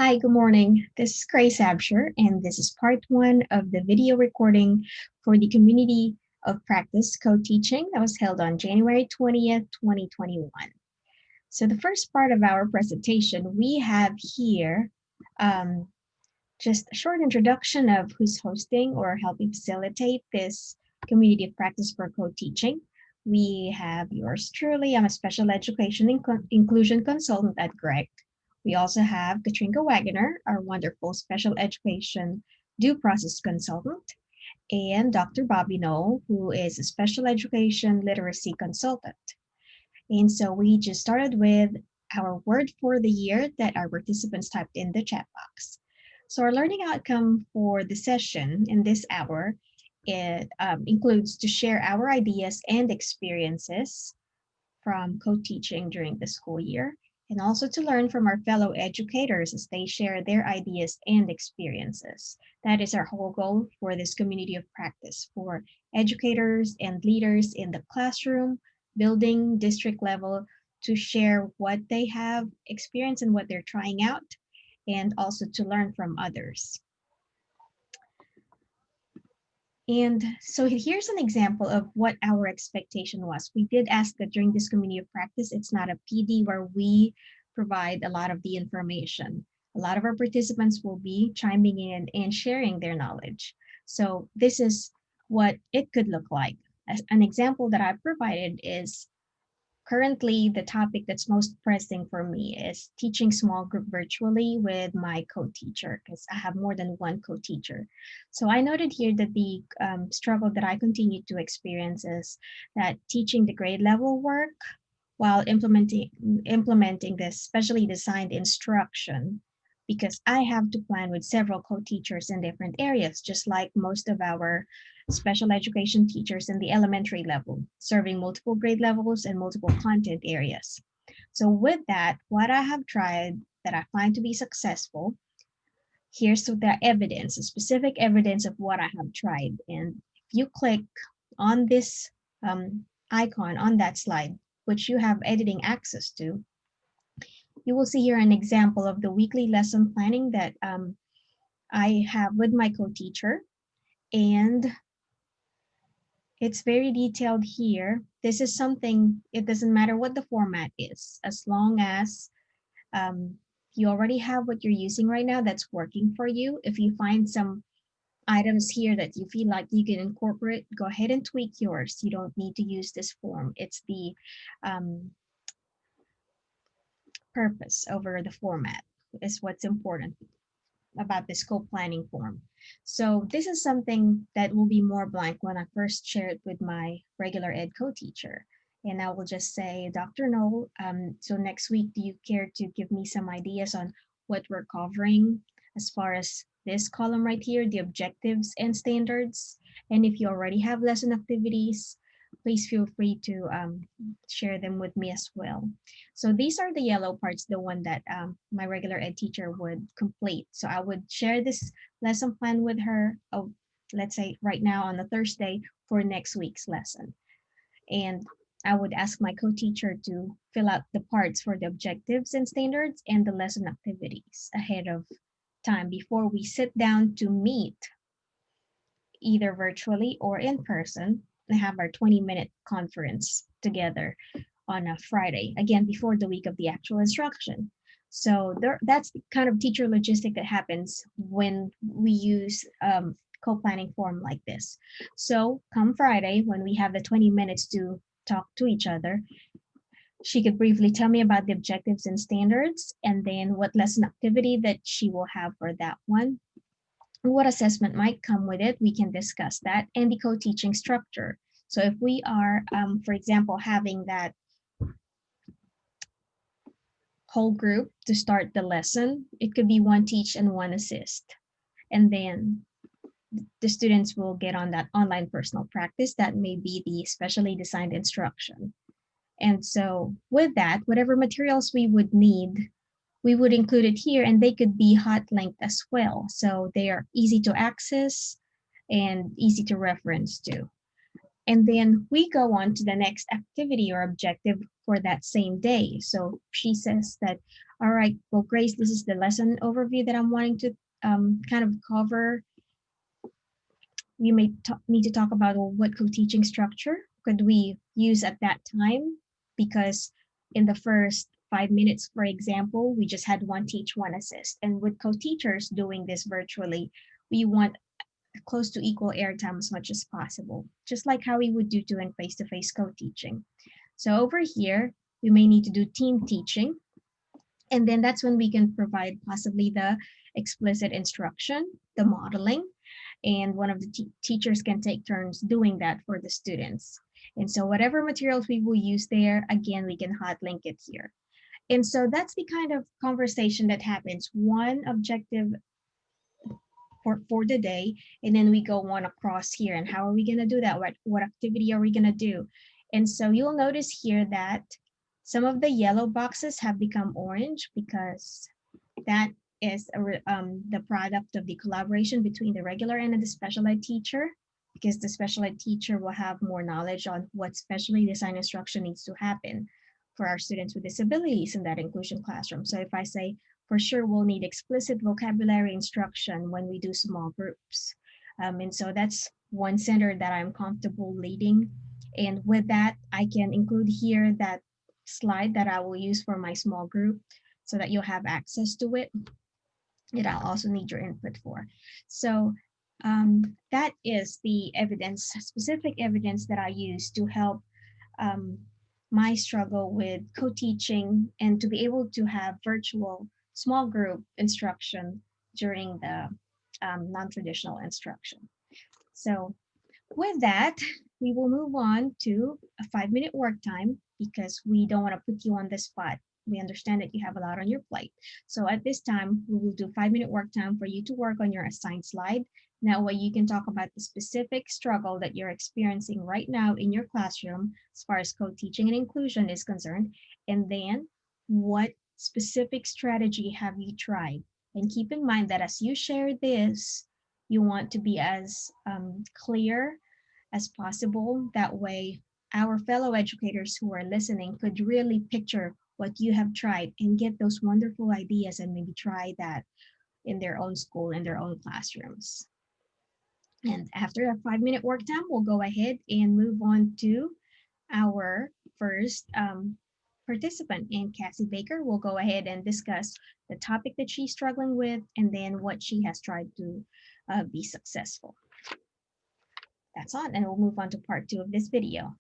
Hi, good morning. This is Grace Absher, and this is part one of the video recording for the Community of Practice co-teaching that was held on January 20th, 2021. So the first part of our presentation, we have here just a short introduction of who's hosting or helping facilitate this Community of Practice for co-teaching. We have yours truly. I'm a special education inclusion consultant at Greg. We also have Katrina Wagner, our wonderful special education due process consultant, and Dr. Bobby Knoll, who is a special education literacy consultant. And so we just started with our word for the year that our participants typed in the chat box. So our learning outcome for the session in this hour, it includes to share our ideas and experiences from co-teaching during the school year, and also to learn from our fellow educators as they share their ideas and experiences. That is our whole goal for this community of practice for educators and leaders in the classroom, building, district level, to share what they have experienced and what they're trying out, and also to learn from others. And so here's an example of what our expectation was. We did ask that during this community of practice, it's not a PD where we provide a lot of the information. A lot of our participants will be chiming in and sharing their knowledge. So this is what it could look like. As an example that I've provided is currently the topic that's most pressing for me is teaching small group virtually with my co-teacher, because I have more than one co-teacher. So I noted here that the struggle that I continue to experience is that teaching the grade level work while implementing this specially designed instruction, because I have to plan with several co-teachers in different areas, just like most of our special education teachers in the elementary level, serving multiple grade levels and multiple content areas. So with that, what I have tried that I find to be successful, here's the evidence, a specific evidence of what I have tried. And if you click on this icon on that slide, which you have editing access to, you will see here an example of the weekly lesson planning that I have with my co-teacher. And it's very detailed here. This is something, it doesn't matter what the format is, as long as you already have what you're using right now that's working for you. If you find some items here that you feel like you can incorporate, go ahead and tweak yours. You don't need to use this form. It's the purpose over the format is what's important about the scope planning form. So this is something that will be more blank when I first share it with my regular ed co-teacher. And I will just say, Dr. Knoll, so next week, do you care to give me some ideas on what we're covering as far as this column right here, the objectives and standards? And if you already have lesson activities, please feel free to share them with me as well. So these are the yellow parts, the one that my regular ed teacher would complete. So I would share this lesson plan with her, let's say right now on a Thursday for next week's lesson. And I would ask my co-teacher to fill out the parts for the objectives and standards and the lesson activities ahead of time before we sit down to meet either virtually or in person and have our 20-minute conference together on a Friday, again, before the week of the actual instruction. So that's the kind of teacher logistic that happens when we use co-planning form like this. So come Friday, when we have the 20 minutes to talk to each other, she could briefly tell me about the objectives and standards, and then what lesson activity that she will have for that one. What assessment might come with it, we can discuss that, and the co-teaching structure. So if we are, for example, having that whole group to start the lesson, it could be one teach and one assist. And then the students will get on that online personal practice that may be the specially designed instruction. And so with that, whatever materials we would need, we would include it here, and they could be hot linked as well. So they are easy to access and easy to reference to. And then we go on to the next activity or objective for that same day. So she says that, all right, well, Grace, this is the lesson overview that I'm wanting to kind of cover. We may need to talk about, well, what co-teaching structure could we use at that time? Because in the first 5 minutes, for example, we just had one teach, one assist. And with co-teachers doing this virtually, we want close to equal airtime as much as possible, just like how we would do doing face-to-face co-teaching. So over here, we may need to do team teaching. And then that's when we can provide possibly the explicit instruction, the modeling, and one of the teachers can take turns doing that for the students. And so whatever materials we will use there, again, we can hot link it here. And so that's the kind of conversation that happens. One objective for the day, and then we go on across here. And how are we going to do that? What activity are we going to do? And so you'll notice here that some of the yellow boxes have become orange because that is the product of the collaboration between the regular and the special ed teacher, because the special ed teacher will have more knowledge on what specially designed instruction needs to happen for our students with disabilities in that inclusion classroom. So if I say, for sure, we'll need explicit vocabulary instruction when we do small groups. And so that's one center that I'm comfortable leading. And with that, I can include here that slide that I will use for my small group so that you'll have access to it. And I'll also need your input for. So that is the evidence, specific evidence that I use to help my struggle with co-teaching and to be able to have virtual small group instruction during the non-traditional instruction. So with that, we will move on to a 5-minute work time because we don't want to put you on the spot. We understand that you have a lot on your plate. So at this time, we will do 5-minute work time for you to work on your assigned slide. That way you can talk about the specific struggle that you're experiencing right now in your classroom as far as co-teaching and inclusion is concerned. And then what specific strategy have you tried? And keep in mind that as you share this, you want to be as clear as possible. That way, our fellow educators who are listening could really picture what you have tried and get those wonderful ideas and maybe try that in their own school, in their own classrooms. And after a 5-minute work time, we'll go ahead and move on to our first participant. And Cassie Baker will go ahead and discuss the topic that she's struggling with and then what she has tried to be successful. That's on, and we'll move on to part 2 of this video.